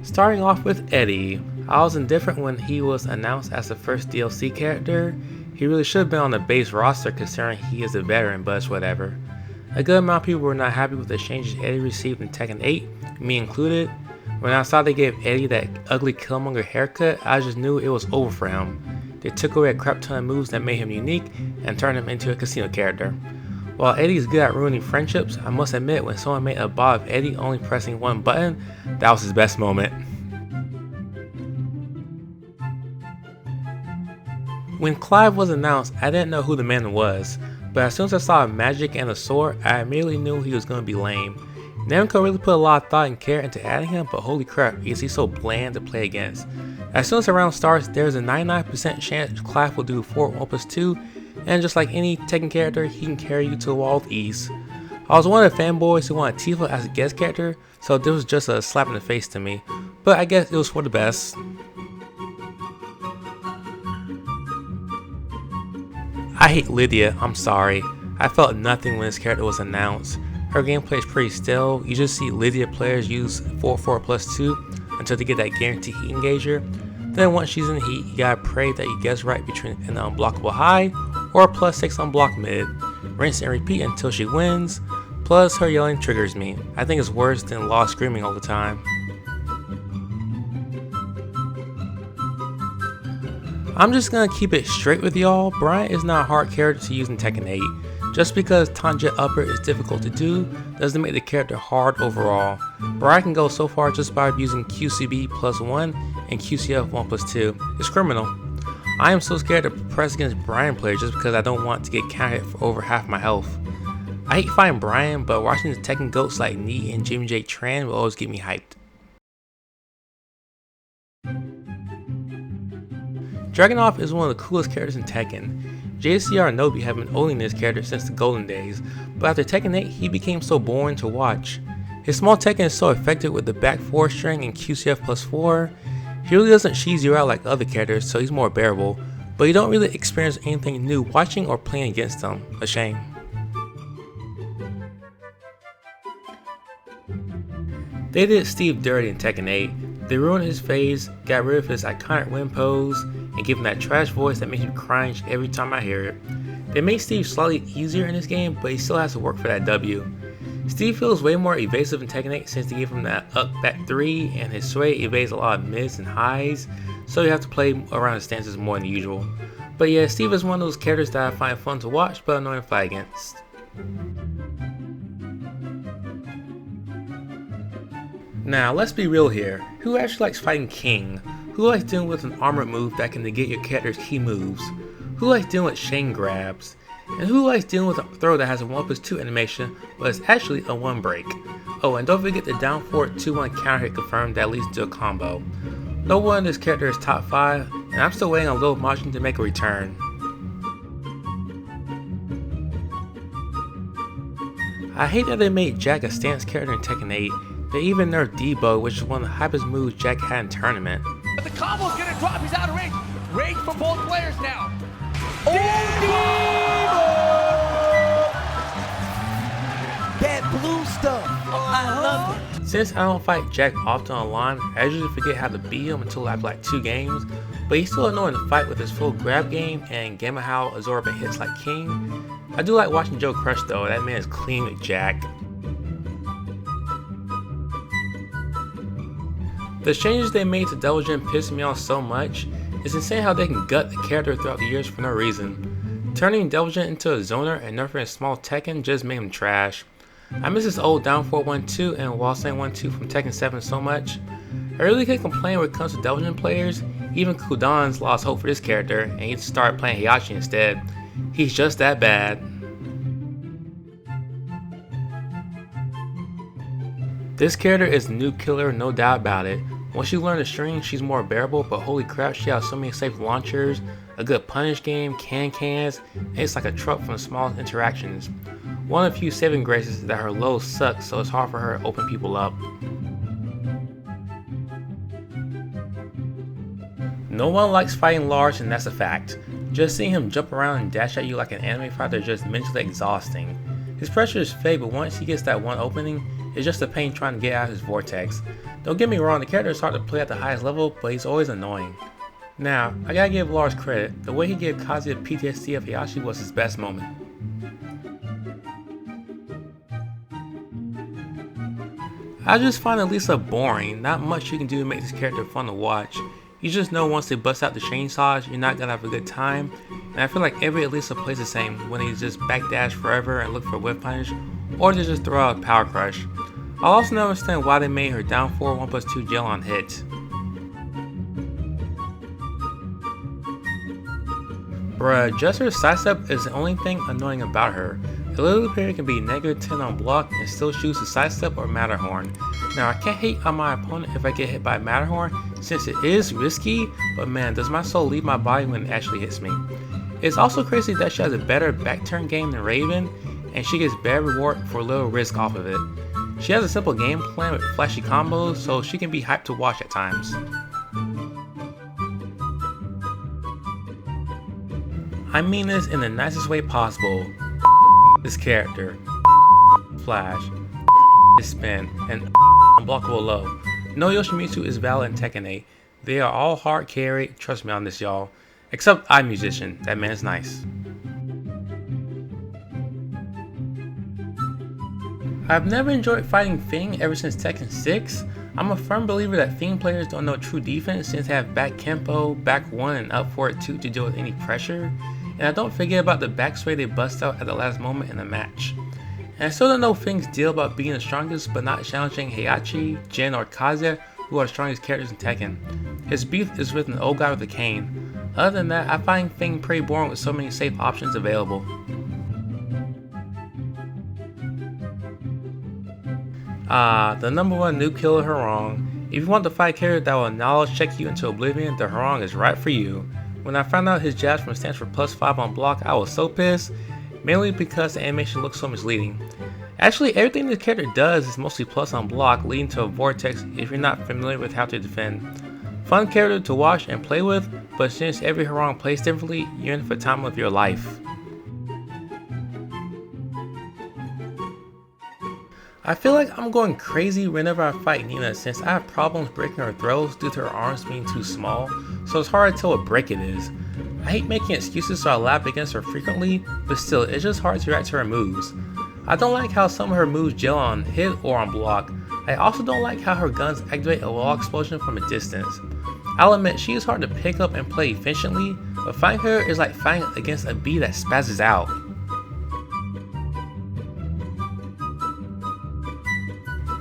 Starting off with Eddie. I was indifferent when he was announced as the first DLC character. He really should have been on the base roster considering he is a veteran, but it's whatever. A good amount of people were not happy with the changes Eddie received in Tekken 8, me included. When I saw they gave Eddie that ugly Killmonger haircut, I just knew it was over for him. They took away a crap ton of moves that made him unique and turned him into a casino character. While Eddie is good at ruining friendships, I must admit when someone made a bot of Eddie only pressing one button, that was his best moment. When Clive was announced, I didn't know who the man was, but as soon as I saw magic and a sword, I immediately knew he was going to be lame. Namco really put a lot of thought and care into adding him, but holy crap, is he so bland to play against. As soon as the round starts, there's a 99% chance Clive will do 4 1+2, and just like any Tekken character, he can carry you to the wall with ease. I was one of the fanboys who wanted Tifa as a guest character, so this was just a slap in the face to me, but I guess it was for the best. I hate Lydia, I'm sorry. I felt nothing when this character was announced. Her gameplay is pretty stale. You just see Lydia players use 4-4+2 until they get that guaranteed heat engager. Then once she's in the heat, you gotta pray that you guess right between an unblockable high or a +6 unblock mid. Rinse and repeat until she wins. Plus her yelling triggers me. I think it's worse than Law screaming all the time. I'm just gonna keep it straight with y'all. Bryant is not a hard character to use in Tekken 8. Just because Tangent Upper is difficult to do doesn't make the character hard overall. Bryant can go so far just by using QCB +1 and QCF 1+2. It's criminal. I am so scared to press against Bryant players just because I don't want to get counted for over half my health. I hate fighting Bryant, but watching the Tekken goats like Nee and Jimmy J Tran will always get me hyped. Dragonov is one of the coolest characters in Tekken. JCR and Nobi have been owning this character since the golden days, but after Tekken 8 he became so boring to watch. His small Tekken is so effective with the back 4 string and QCF +4. He really doesn't cheese you out like other characters, so he's more bearable, but you don't really experience anything new watching or playing against him. A shame. They did Steve dirty in Tekken 8. They ruined his phase, got rid of his iconic win pose, and gave him that trash voice that makes me cringe every time I hear it. They made Steve slightly easier in this game, but he still has to work for that W. Steve feels way more evasive in Tekken 8 since they gave him that up back 3, and his sway evades a lot of mids and highs, so you have to play around his stances more than usual. But yeah, Steve is one of those characters that I find fun to watch but annoying to fight against. Now let's be real here, who actually likes fighting King? Who likes dealing with an armored move that can negate your character's key moves? Who likes dealing with chain grabs? And who likes dealing with a throw that has a 1+2 animation but is actually a 1 break? Oh, and don't forget the down forward 2-1 counter hit confirmed that leads to a combo. No one in this character is top 5, and I'm still waiting on Lil Majin to make a return. I hate that they made Jack a stance character in Tekken 8. They even nerfed Debo, which is one of the hypest moves Jack had in tournament. The combo's gonna drop, he's out of range. Range for both players now. Oh, that blue stuff, I love it. Since I don't fight Jack often online, I usually forget how to beat him until after like 2 games, but he's still annoying to fight with his full grab game and Gamma Howl absorbing hits like King. I do like watching Joe crush though, that man is clean with Jack. The changes they made to Devil Jin piss me off so much. It's insane how they can gut the character throughout the years for no reason. Turning Devil Jin into a zoner and nerfing a small Tekken just made him trash. I miss his old down 4-1-2 and wall stand 1-2 from Tekken 7 so much. I really can't complain when it comes to Devil Jin players. Even Kudan's lost hope for this character and he started playing Heihachi instead. He's just that bad. This character is the new killer, no doubt about it. Once you learn the string, she's more bearable, but holy crap, she has so many safe launchers, a good punish game, cans, and it's like a truck from the smallest interactions. One of the few saving graces is that her lows suck, so it's hard for her to open people up. No one likes fighting Lars, and that's a fact. Just seeing him jump around and dash at you like an anime fighter is just mentally exhausting. His pressure is fake, but once he gets that one opening, It's just a pain trying to get out of his vortex. Don't get me wrong, the character is hard to play at the highest level, but he's always annoying. Now, I gotta give Lars credit, the way he gave Kazuya PTSD of Heihachi was his best moment. I just find Alisa boring, not much you can do to make this character fun to watch. You just know once they bust out the chainsaws, you're not gonna have a good time, and I feel like every Alisa plays the same, when they just backdash forever and look for whip punish, or they just throw out a power crush. I'll also never understand why they made her down 4 1+2 Jaelon hit. Bruh, just her sidestep is the only thing annoying about her. The little period can be -10 on block and still choose a sidestep or Matterhorn. Now I can't hate on my opponent if I get hit by Matterhorn since it is risky, but man does my soul leave my body when it actually hits me. It's also crazy that she has a better back turn game than Raven, and she gets better reward for little risk off of it. She has a simple game plan with flashy combos, so she can be hyped to watch at times. I mean this in the nicest way possible. This character, flash, his spin, and unblockable low. No Yoshimitsu is valid in Tekken 8. They are all hard carry, trust me on this y'all. Except iMusician, that man is nice. I've never enjoyed fighting Fing ever since Tekken 6. I'm a firm believer that Fing players don't know true defense since they have back Kempo, back 1 and up forward 2 to deal with any pressure. And I don't forget about the back sway they bust out at the last moment in the match. And I still don't know Fing's deal about being the strongest but not challenging Heihachi, Jin, or Kazuya, who are the strongest characters in Tekken. His beef is with an old guy with a cane. Other than that, I find Fing pretty boring with so many safe options available. The number 1 noob killer Harong. If you want to fight a character that will knowledge check you into oblivion, the Harong is right for you. When I found out his jabs from stands for +5 on block, I was so pissed, mainly because the animation looks so misleading. Actually, everything this character does is mostly plus on block, leading to a vortex if you're not familiar with how to defend. Fun character to watch and play with, but since every Harong plays differently, you're in for the time of your life. I feel like I'm going crazy whenever I fight Nina since I have problems breaking her throws due to her arms being too small, so it's hard to tell what break it is. I hate making excuses so I lap against her frequently, but still, it's just hard to react to her moves. I don't like how some of her moves gel on hit or on block. I also don't like how her guns activate a wall explosion from a distance. I'll admit she is hard to pick up and play efficiently, but fighting her is like fighting against a bee that spazzes out.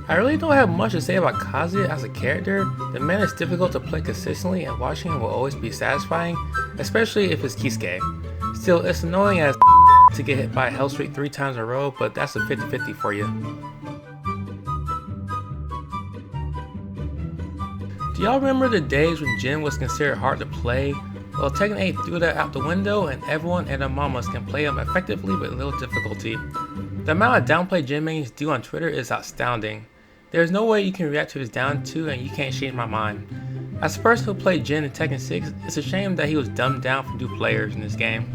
I really don't have much to say about Kazuya as a character. The man is difficult to play consistently and watching him will always be satisfying, especially if it's Kisuke. Still, it's annoying as to get hit by a Hell Streak 3 times in a row, but that's a 50-50 for you. Do y'all remember the days when Jin was considered hard to play? Well, Tekken 8 threw that out the window and everyone and their mamas can play him effectively with little difficulty. The amount of downplay Jin mains do on Twitter is astounding. There's no way you can react to his down 2 and you can't change my mind. As a person who played Jin in Tekken 6, it's a shame that he was dumbed down for new players in this game.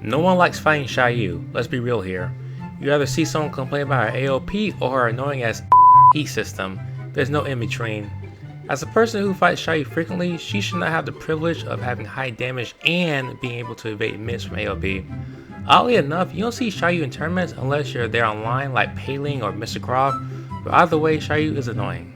No one likes fighting Shou, let's be real here. You either see someone complain about her AOP or her annoying ass heat system. There's no in between. As a person who fights Shou frequently, she should not have the privilege of having high damage and being able to evade miss from AOP. Oddly enough, you don't see Shou in tournaments unless you're there online like Paling or Mr. Croft, but either way, Shou is annoying.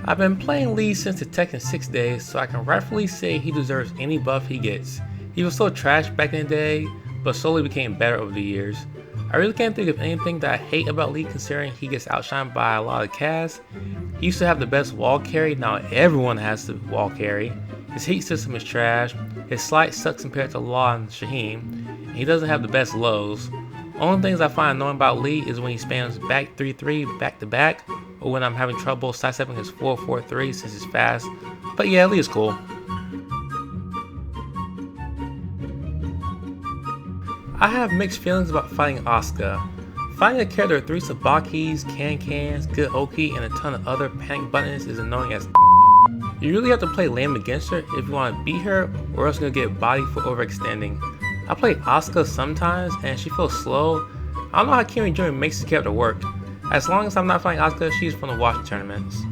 I've been playing Lee since the Tekken 6 days, so I can rightfully say he deserves any buff he gets. He was so trash back in the day, but slowly became better over the years. I really can't think of anything that I hate about Lee considering he gets outshined by a lot of casts. He used to have the best wall carry, now everyone has the wall carry. His heat system is trash, his slide sucks compared to Law and Shaheen, and he doesn't have the best lows. Only things I find annoying about Lee is when he spams back 3-3 back to back, or when I'm having trouble sidestepping his 4-4-3 since it's fast, but yeah, Lee is cool. I have mixed feelings about fighting Asuka. Fighting a character with 3 Sabakis, can-cans, good Oki, and a ton of other panic buttons is annoying as You really have to play lame against her if you want to beat her, or else you're gonna get bodied for overextending. I play Asuka sometimes and she feels slow. I don't know how Kimi Jr. makes this character work. As long as I'm not playing Asuka, she's fun to watch tournaments.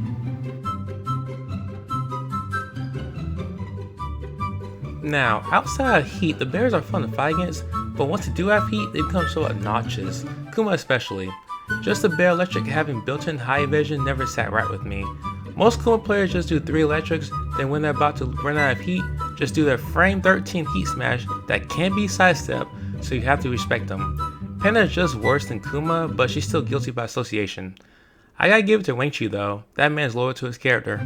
Now, outside of heat, the bears are fun to fight against, but once they do have heat, they become so obnoxious. Kuma especially. Just the bear electric having built-in high evasion never sat right with me. Most Kuma players just do 3 electrics, then when they're about to run out of heat, just do their frame 13 heat smash that can be sidestepped, so you have to respect them. Pena is just worse than Kuma, but she's still guilty by association. I gotta give it to Richie though, that man's loyal to his character.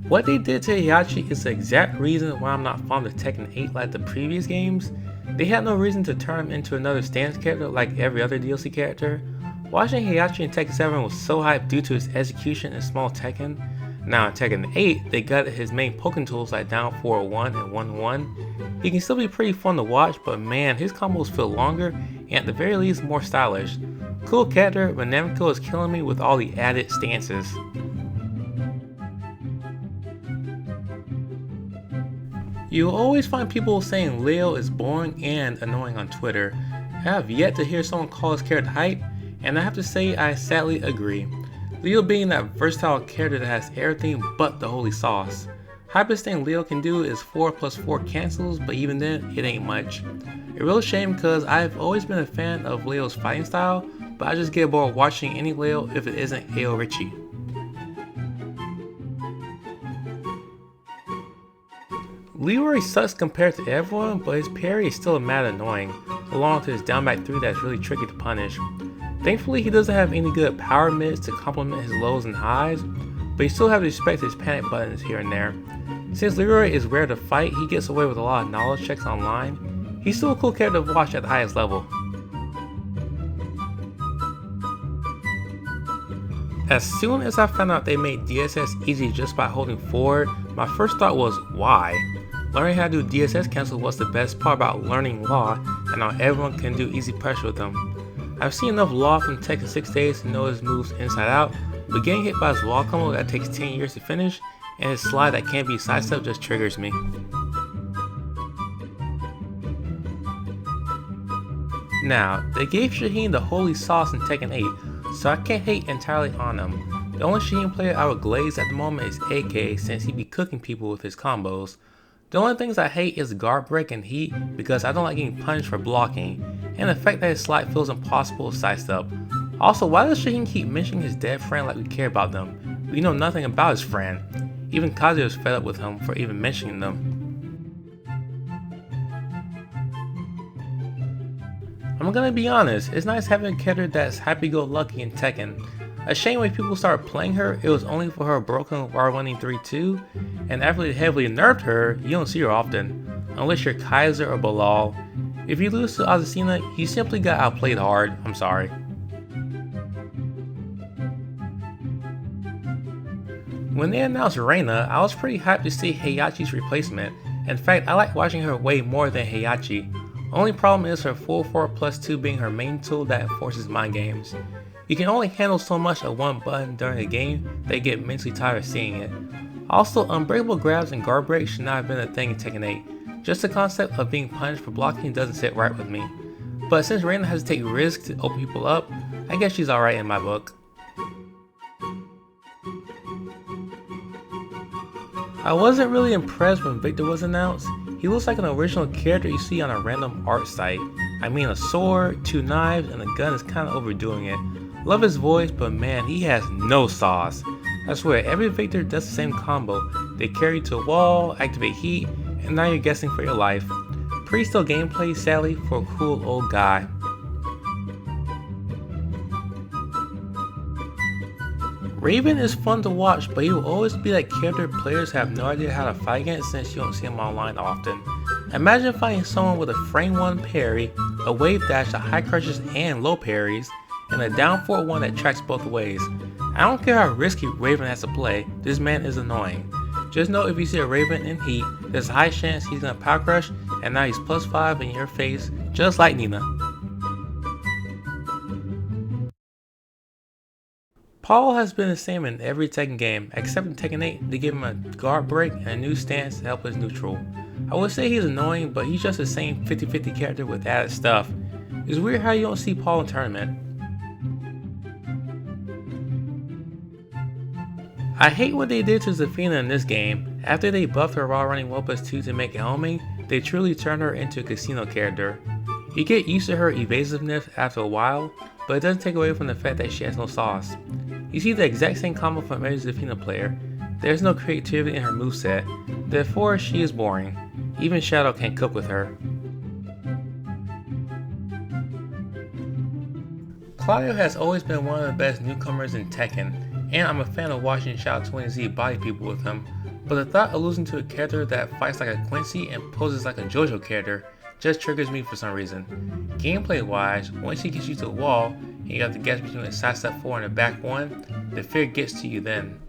What they did to Heihachi is the exact reason why I'm not fond of Tekken 8 like the previous games. They had no reason to turn him into another stance character like every other DLC character. Watching Heihachi in Tekken 7 was so hyped due to his execution in small Tekken. Now in Tekken 8, they gutted his main poking tools like down 4-1 and 1-1. He can still be pretty fun to watch, but man, his combos feel longer and at the very least more stylish. Cool character, but Namco is killing me with all the added stances. You'll always find people saying Leo is boring and annoying on Twitter. I have yet to hear someone call his character hype, and I have to say I sadly agree. Leo being that versatile character that has everything but the holy sauce. Hypest thing Leo can do is 4+4 cancels, but even then, it ain't much. A real shame because I've always been a fan of Leo's fighting style, but I just get bored watching any Leo if it isn't AO Richie. Leroy sucks compared to everyone, but his parry is still mad annoying, along with his down back 3 that's really tricky to punish. Thankfully he doesn't have any good power mids to complement his lows and highs, but you still have to respect his panic buttons here and there. Since Leroy is rare to fight, he gets away with a lot of knowledge checks online. He's still a cool character to watch at the highest level. As soon as I found out they made DSS easy just by holding forward, my first thought was, why? Learning how to do DSS cancel was the best part about learning Law, and now everyone can do easy pressure with them. I've seen enough Law from Tekken 6 days to know his moves inside out, but getting hit by his Law combo that takes 10 years to finish, and his slide that can't be sidestepped just triggers me. Now, they gave Shaheen the holy sauce in Tekken 8, so I can't hate entirely on him. The only Shaheen player I would glaze at the moment is AK, since he be cooking people with his combos. The only things I hate is guard break and heat because I don't like getting punished for blocking, and the fact that his slide feels impossible to sidestep. Also, why does Shaheen keep mentioning his dead friend like we care about them? We know nothing about his friend. Even Kazuya is fed up with him for even mentioning them. I'm gonna be honest, it's nice having a character that's happy-go-lucky in Tekken. A shame when people started playing her, it was only for her broken R1 3-2, and after they heavily nerfed her, you don't see her often, unless you're Kaiser or Bilal. If you lose to Azina, you simply got outplayed hard, I'm sorry. When they announced Raina, I was pretty hyped to see Heihachi's replacement. In fact, I like watching her way more than Heihachi. Only problem is her full 4+2 being her main tool that enforces mind games. You can only handle so much of one button during a game that you get mentally tired of seeing it. Also, unbreakable grabs and guard breaks should not have been a thing in Tekken 8. Just the concept of being punished for blocking doesn't sit right with me. But since Raina has to take risks to open people up, I guess she's alright in my book. I wasn't really impressed when Victor was announced. He looks like an original character you see on a random art site. I mean, a sword, 2 knives, and a gun is kinda overdoing it. Love his voice, but man, he has no sauce. I swear, every Victor does the same combo. They carry you to a wall, activate heat, and now you're guessing for your life. Pretty still gameplay, sadly, for a cool old guy. Raven is fun to watch, but he will always be that character players have no idea how to fight against since you don't see him online often. Imagine fighting someone with a frame 1 parry, a wave dash that high crushes and low parries, and a down 4-1 that tracks both ways. I don't care how risky Raven has to play, this man is annoying. Just know if you see a Raven in heat, there's a high chance he's gonna power crush, and now he's +5 in your face, just like Nina. Paul has been the same in every Tekken game, except in Tekken 8, they give him a guard break and a new stance to help his neutral. I would say he's annoying, but he's just the same 50-50 character with added stuff. It's weird how you don't see Paul in tournament. I hate what they did to Zafina in this game. After they buffed her while running 1+2 to make Elmi, they truly turned her into a casino character. You get used to her evasiveness after a while, but it doesn't take away from the fact that she has no sauce. You see the exact same combo from every Zafina player. There's no creativity in her moveset, therefore she is boring. Even Shadow can't cook with her. Claudio has always been one of the best newcomers in Tekken, and I'm a fan of watching Shou 20Z body people with him, but the thought of losing to a character that fights like a Quincy and poses like a JoJo character just triggers me for some reason. Gameplay wise, once he gets you to the wall, and you have to guess between a side step 4 and a back 1, the fear gets to you then.